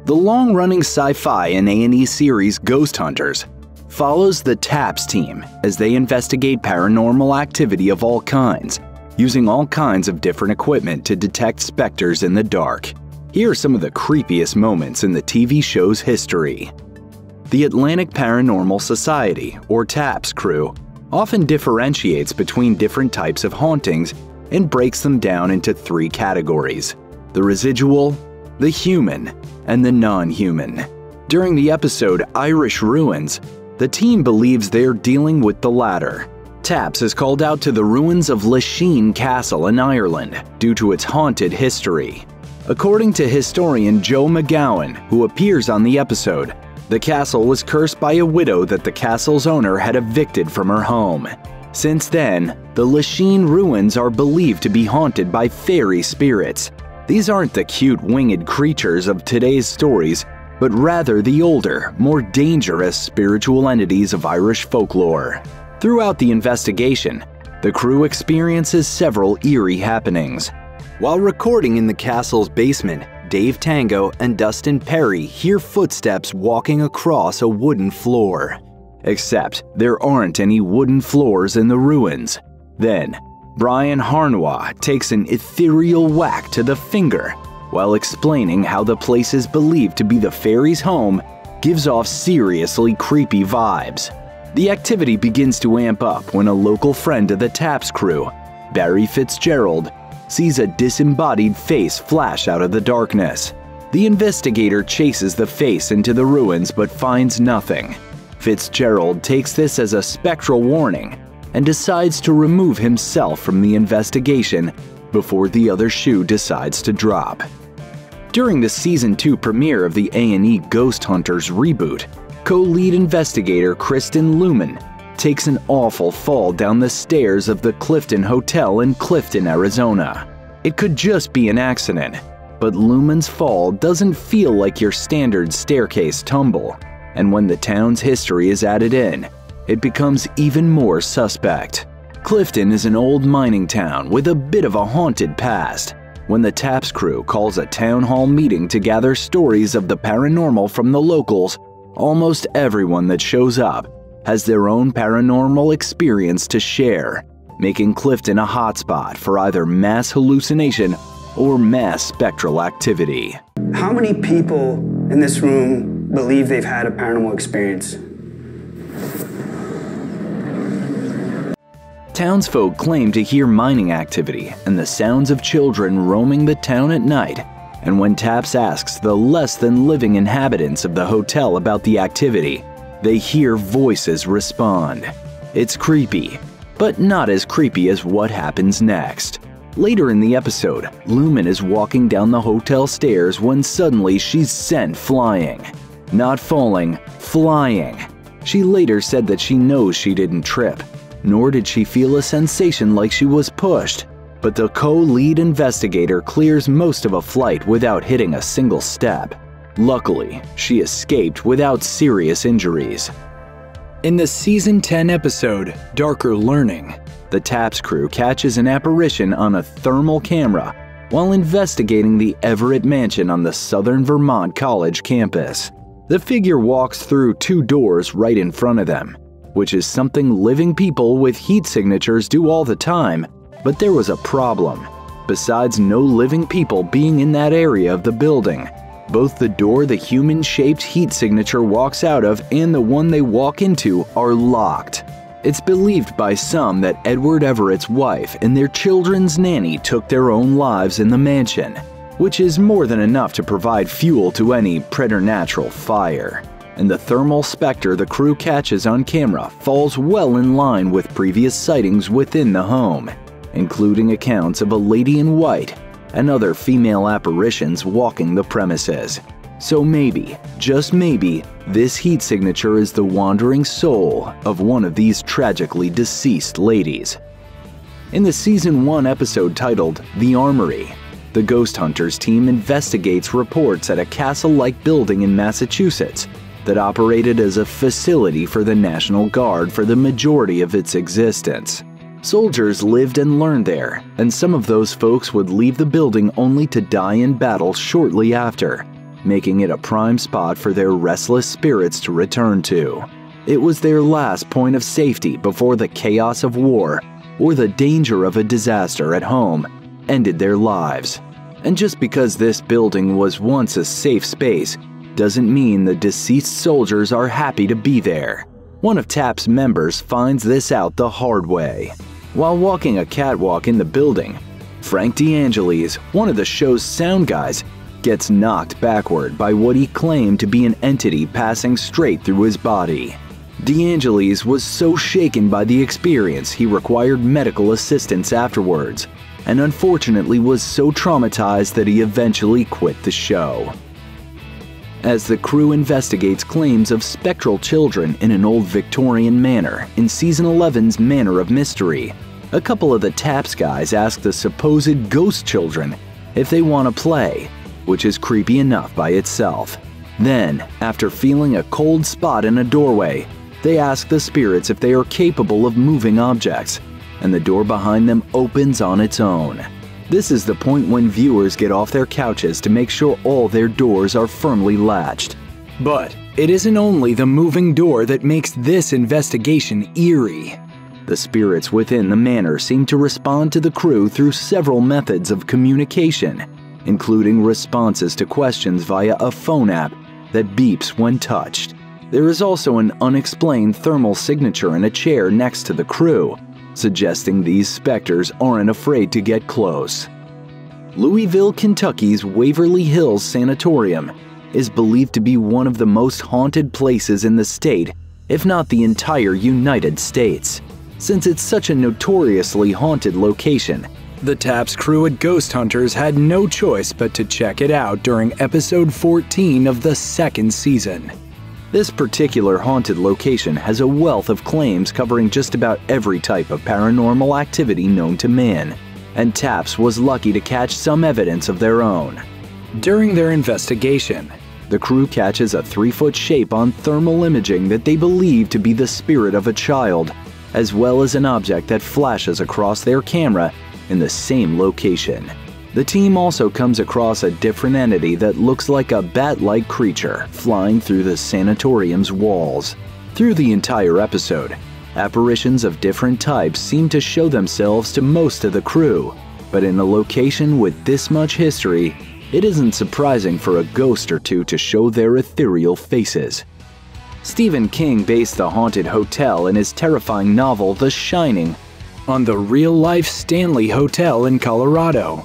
The long-running sci-fi and A&E series Ghost Hunters follows the TAPS team as they investigate paranormal activity of all kinds, using all kinds of different equipment to detect specters in the dark. Here are some of the creepiest moments in the TV show's history. The Atlantic Paranormal Society, or TAPS crew, often differentiates between different types of hauntings and breaks them down into 3 categories: the residual, the human, and the non-human. During the episode Irish Ruins, the team believes they're dealing with the latter. TAPS is called out to the ruins of Lachine Castle in Ireland due to its haunted history. According to historian Joe McGowan, who appears on the episode, the castle was cursed by a widow that the castle's owner had evicted from her home. Since then, the Lachine ruins are believed to be haunted by fairy spirits. These aren't the cute winged creatures of today's stories, but rather the older, more dangerous spiritual entities of Irish folklore. Throughout the investigation, the crew experiences several eerie happenings. While recording in the castle's basement, Dave Tango and Dustin Perry hear footsteps walking across a wooden floor. Except there aren't any wooden floors in the ruins. Then, Brian Harnois takes an ethereal whack to the finger while explaining how the place is believed to be the fairy's home gives off seriously creepy vibes. The activity begins to amp up when a local friend of the TAPS crew, Barry Fitzgerald, sees a disembodied face flash out of the darkness. The investigator chases the face into the ruins but finds nothing. Fitzgerald takes this as a spectral warning and decides to remove himself from the investigation before the other shoe decides to drop. During the Season 2 premiere of the A&E Ghost Hunters reboot, co-lead investigator Kristen Luman takes an awful fall down the stairs of the Clifton Hotel in Clifton, Arizona. It could just be an accident, but Luman's fall doesn't feel like your standard staircase tumble, and when the town's history is added in, it becomes even more suspect. Clifton is an old mining town with a bit of a haunted past. When the TAPS crew calls a town hall meeting to gather stories of the paranormal from the locals, almost everyone that shows up has their own paranormal experience to share, making Clifton a hotspot for either mass hallucination or mass spectral activity. How many people in this room believe they've had a paranormal experience? Townsfolk claim to hear mining activity and the sounds of children roaming the town at night, and when TAPS asks the less-than-living inhabitants of the hotel about the activity, they hear voices respond. It's creepy, but not as creepy as what happens next. Later in the episode, Luman is walking down the hotel stairs when suddenly she's sent flying. Not falling, flying. She later said that she knows she didn't trip, nor did she feel a sensation like she was pushed, but the co-lead investigator clears most of a flight without hitting a single step. Luckily, she escaped without serious injuries. In the Season 10 episode, Darker Learning, the TAPS crew catches an apparition on a thermal camera while investigating the Everett Mansion on the Southern Vermont College campus. The figure walks through 2 doors right in front of them, which is something living people with heat signatures do all the time, but there was a problem. Besides no living people being in that area of the building, both the door the human-shaped heat signature walks out of and the one they walk into are locked. It's believed by some that Edward Everett's wife and their children's nanny took their own lives in the mansion, which is more than enough to provide fuel to any preternatural fire. And the thermal specter the crew catches on camera falls well in line with previous sightings within the home, including accounts of a lady in white and other female apparitions walking the premises. So maybe, just maybe, this heat signature is the wandering soul of one of these tragically deceased ladies. In the Season 1 episode titled The Armory, the Ghost Hunters team investigates reports at a castle-like building in Massachusetts that operated as a facility for the National Guard for the majority of its existence. Soldiers lived and learned there, and some of those folks would leave the building only to die in battle shortly after. making it a prime spot for their restless spirits to return to. It was their last point of safety before the chaos of war or the danger of a disaster at home ended their lives. And just because this building was once a safe space doesn't mean the deceased soldiers are happy to be there. One of TAP's members finds this out the hard way. While walking a catwalk in the building, Frank DeAngelis, one of the show's sound guys, gets knocked backward by what he claimed to be an entity passing straight through his body. DeAngelis was so shaken by the experience he required medical assistance afterwards, and unfortunately was so traumatized that he eventually quit the show. As the crew investigates claims of spectral children in an old Victorian manor in Season 11's Manor of Mystery, a couple of the TAPS guys ask the supposed ghost children if they want to play, which is creepy enough by itself. Then, after feeling a cold spot in a doorway, they ask the spirits if they are capable of moving objects, and the door behind them opens on its own. This is the point when viewers get off their couches to make sure all their doors are firmly latched. But it isn't only the moving door that makes this investigation eerie. The spirits within the manor seem to respond to the crew through several methods of communication, including responses to questions via a phone app that beeps when touched. There is also an unexplained thermal signature in a chair next to the crew, suggesting these specters aren't afraid to get close. Louisville, Kentucky's Waverly Hills Sanatorium is believed to be one of the most haunted places in the state, if not the entire United States. Since it's such a notoriously haunted location, the TAPS crew at Ghost Hunters had no choice but to check it out during episode 14 of the second season. This particular haunted location has a wealth of claims covering just about every type of paranormal activity known to man, and TAPS was lucky to catch some evidence of their own. During their investigation, the crew catches a 3-foot shape on thermal imaging that they believe to be the spirit of a child, as well as an object that flashes across their camera in the same location. The team also comes across a different entity that looks like a bat-like creature flying through the sanatorium's walls. Through the entire episode, apparitions of different types seem to show themselves to most of the crew, but in a location with this much history, it isn't surprising for a ghost or two to show their ethereal faces. Stephen King based the haunted hotel in his terrifying novel The Shining on the real-life Stanley Hotel in Colorado,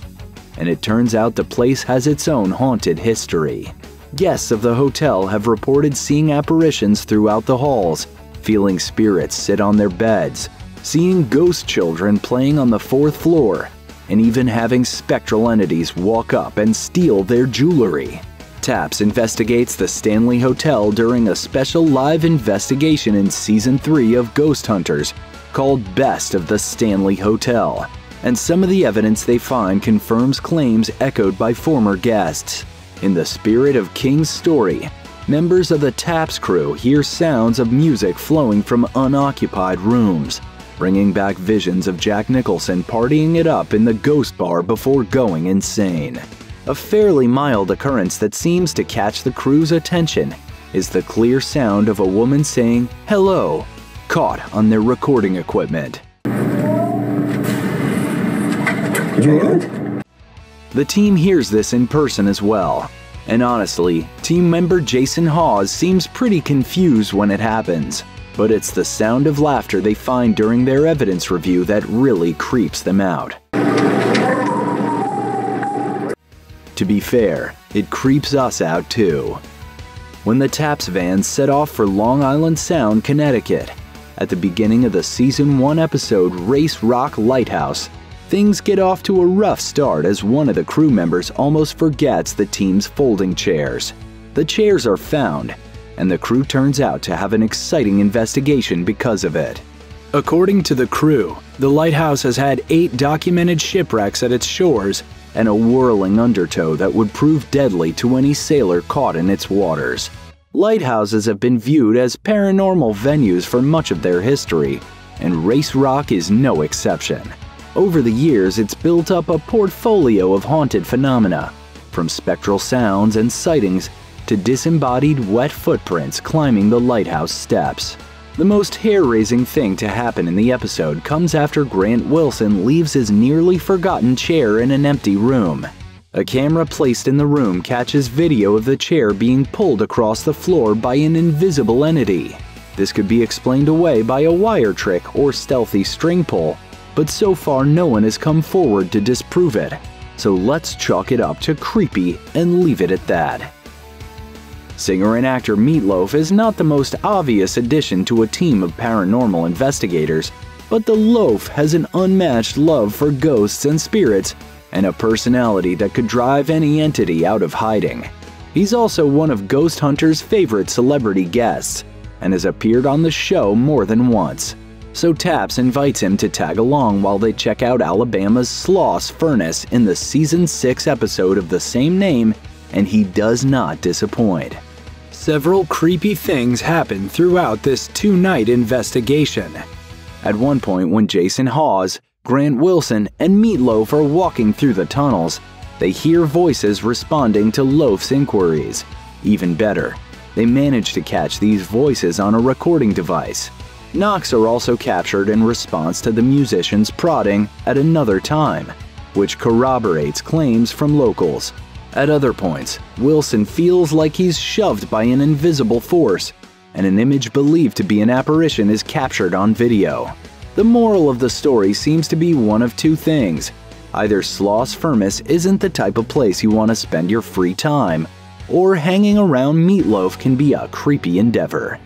and it turns out the place has its own haunted history. Guests of the hotel have reported seeing apparitions throughout the halls, feeling spirits sit on their beds, seeing ghost children playing on the 4th floor, and even having spectral entities walk up and steal their jewelry. TAPS investigates the Stanley Hotel during a special live investigation in Season 3 of Ghost Hunters called Best of the Stanley Hotel, and some of the evidence they find confirms claims echoed by former guests. In the spirit of King's story, members of the TAPS crew hear sounds of music flowing from unoccupied rooms, bringing back visions of Jack Nicholson partying it up in the ghost bar before going insane. A fairly mild occurrence that seems to catch the crew's attention is the clear sound of a woman saying "hello," caught on their recording equipment. Did you hear it? The team hears this in person as well, and honestly, team member Jason Hawes seems pretty confused when it happens, but it's the sound of laughter they find during their evidence review that really creeps them out. To be fair, it creeps us out too. When the TAPS van set off for Long Island Sound, Connecticut, at the beginning of the Season 1 episode Race Rock Lighthouse, things get off to a rough start as one of the crew members almost forgets the team's folding chairs. The chairs are found, and the crew turns out to have an exciting investigation because of it. According to the crew, the lighthouse has had 8 documented shipwrecks at its shores and a whirling undertow that would prove deadly to any sailor caught in its waters. Lighthouses have been viewed as paranormal venues for much of their history, and Race Rock is no exception. Over the years, it's built up a portfolio of haunted phenomena, from spectral sounds and sightings to disembodied wet footprints climbing the lighthouse steps. The most hair-raising thing to happen in the episode comes after Grant Wilson leaves his nearly forgotten chair in an empty room. A camera placed in the room catches video of the chair being pulled across the floor by an invisible entity. This could be explained away by a wire trick or stealthy string pull, but so far no one has come forward to disprove it. So let's chalk it up to creepy and leave it at that. Singer and actor Meat Loaf is not the most obvious addition to a team of paranormal investigators, but the Loaf has an unmatched love for ghosts and spirits and a personality that could drive any entity out of hiding. He's also one of Ghost Hunter's favorite celebrity guests and has appeared on the show more than once. So Taps invites him to tag along while they check out Alabama's Sloss Furnace in the Season 6 episode of the same name, and he does not disappoint. Several creepy things happen throughout this two-night investigation. At one point when Jason Hawes, Grant Wilson, and Meat Loaf are walking through the tunnels, they hear voices responding to Loaf's inquiries. Even better, they manage to catch these voices on a recording device. Knocks are also captured in response to the musicians prodding at another time, which corroborates claims from locals. At other points, Wilson feels like he's shoved by an invisible force, and an image believed to be an apparition is captured on video. The moral of the story seems to be one of two things. Either Sloss Furnace isn't the type of place you want to spend your free time, or hanging around Meat Loaf can be a creepy endeavor.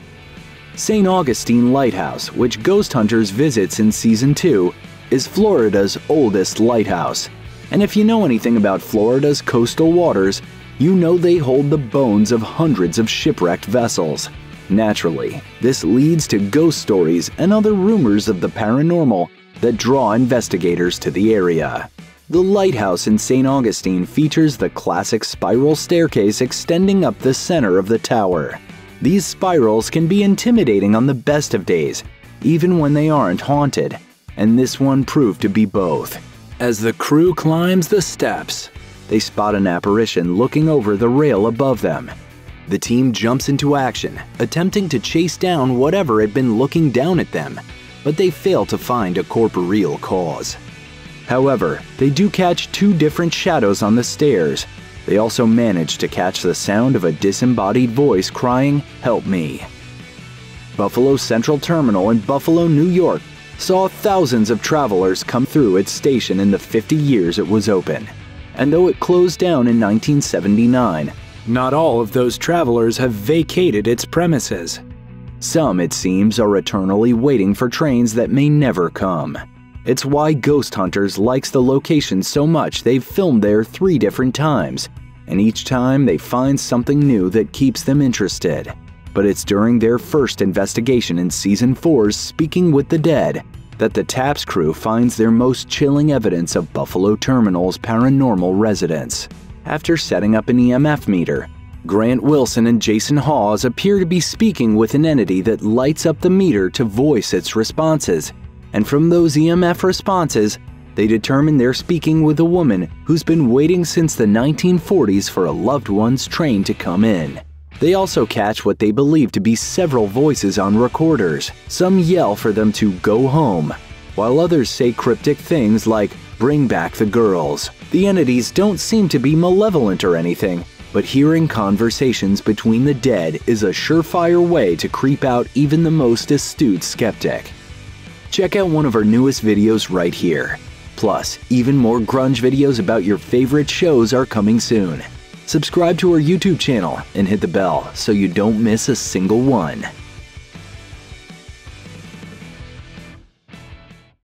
St. Augustine Lighthouse, which Ghost Hunters visits in Season 2, is Florida's oldest lighthouse. And if you know anything about Florida's coastal waters, you know they hold the bones of hundreds of shipwrecked vessels. Naturally, this leads to ghost stories and other rumors of the paranormal that draw investigators to the area. The lighthouse in St. Augustine features the classic spiral staircase extending up the center of the tower. These spirals can be intimidating on the best of days, even when they aren't haunted, and this one proved to be both. As the crew climbs the steps, they spot an apparition looking over the rail above them. The team jumps into action, attempting to chase down whatever had been looking down at them, but they fail to find a corporeal cause. However, they do catch two different shadows on the stairs. They also manage to catch the sound of a disembodied voice crying, "Help me." Buffalo Central Terminal in Buffalo, New York saw thousands of travelers come through its station in the 50 years it was open. And though it closed down in 1979, not all of those travelers have vacated its premises. Some, it seems, are eternally waiting for trains that may never come. It's why Ghost Hunters likes the location so much they've filmed there 3 different times, and each time they find something new that keeps them interested. But it's during their first investigation in Season 4's Speaking with the Dead that the TAPS crew finds their most chilling evidence of Buffalo Terminal's paranormal residents. After setting up an EMF meter, Grant Wilson and Jason Hawes appear to be speaking with an entity that lights up the meter to voice its responses, and from those EMF responses, they determine they're speaking with a woman who's been waiting since the 1940s for a loved one's train to come in. They also catch what they believe to be several voices on recorders. Some yell for them to go home, while others say cryptic things like, "Bring back the girls." The entities don't seem to be malevolent or anything, but hearing conversations between the dead is a surefire way to creep out even the most astute skeptic. Check out one of our newest videos right here. Plus, even more grunge videos about your favorite shows are coming soon. Subscribe to our YouTube channel and hit the bell so you don't miss a single one.